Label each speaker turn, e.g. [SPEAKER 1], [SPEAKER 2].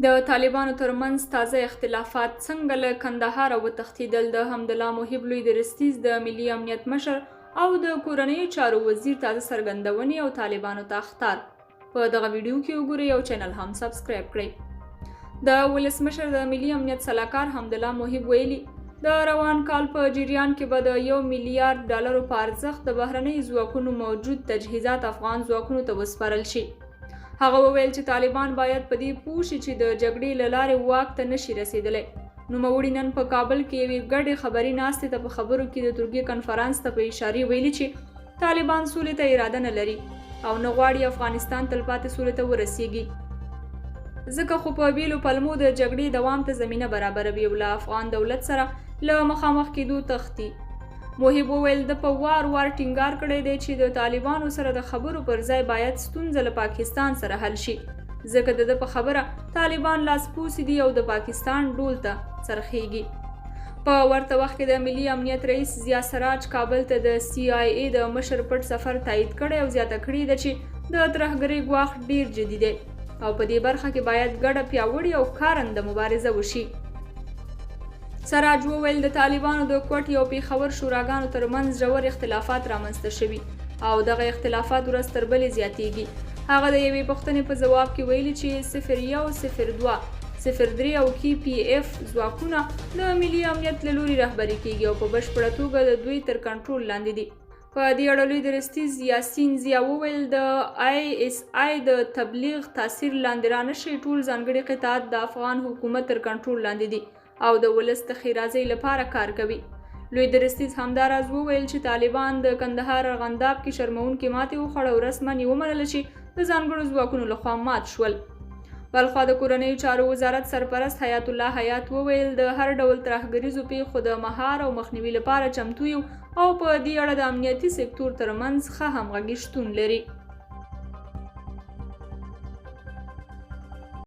[SPEAKER 1] د طالبانو ترمنځ تازه اختلافات څنګه له کندهاره وتښتېدل؟ د حمدالله محب لوی درستیز د ملي امنیت مشر او د کورنیو چارو وزیر تازه څرګندونې او طالبانو ته اخطار په دغه ویډیو کې وګورئ او چینل هم سبسکرایب کړئ. د ولسمشر د ملي امنیت سلاکار حمدالله محب ویلي د روان کال په جریان کې به د $1 میلیارډ په ارزښت د بهرنیو ځواکونو موجود تجهیزات افغان ځواکونو ته وسپارل شي. هغه وویل چې طالبان باید په دې پوه شي چې د جګړې له لارې واک ته نشي رسېدلی. نوموړي نن په کابل کې یوې ګډې خبري ناستې ته په خبرو کې د ترکیې کنفرانس ته په اشارې ویلي چې طالبان سولې ته اراده نه لري او نه غواړي افغانستان تلپاتې سولې ته ورسیږي، ځکه خو په بیلو پلمو د جګړې دوام ته زمینه برابروي او له افغان دولت سره له مخامخ کېدو تښتي. محب وویل د په وار ټینګار کړی دی چې د طالبانو سره د خبرو پر ځای باید ستونزه له پاکستان سره حل شي، ځکه د په خبره طالبان لاسپوڅي دي او د پاکستان ډول ته څرخیږي. په ورته وخت کې د ملي امنیت رئیس ضیا سراج کابل ته د CIA د مشر پټ سفر تایید کړی او زیاته کړې ده چې د ترهګرۍ ګواښ ډیر جدي دی او په دې برخه کې باید ګډه پیاوړې او کارنده مبارزه وشي. سراج وویل د طالبانو د کوټې او پېښور شوراګانو ترمنځ ژور اختلافات رامنځته شوي او دغه اختلافات ورځ تر بلې زیاتیږي. هغه د یوې پوښتنې په ځواب کې ویلي چې 01 02 03 او KPF ځواکونه د ملي امنیت له لوري رهبري کیږي او په بشپړه توګه د دوی تر کنټرول لاندې دي. په دې اړه لوی درستیز یاسین ضیا وویل د ISI د تبلیغ تاثیر لاندې رانشي ټول ځانګړي قطاعات د افغان حکومت تر کنټرول لاندې دي او د ولس د ښېرازۍ لپاره کار کوي. لوی درستیز همداراز وویل چې طالبان د کندهار ارغنداب کې شرموونکې ماتې وخوړه او رسما یې ومنله چې د ځانګړو ځواکونو لخوا مات شول. بلخوا د کورنیو چارو وزارت سرپرست حیات الله حیات وویل د هر ډول ترهګریزو پیښو د مهار او مخنیوي لپاره چمتو یو او په دې اړه د امنیتي سکتور ترمنځ ښه همغږي شتون لري.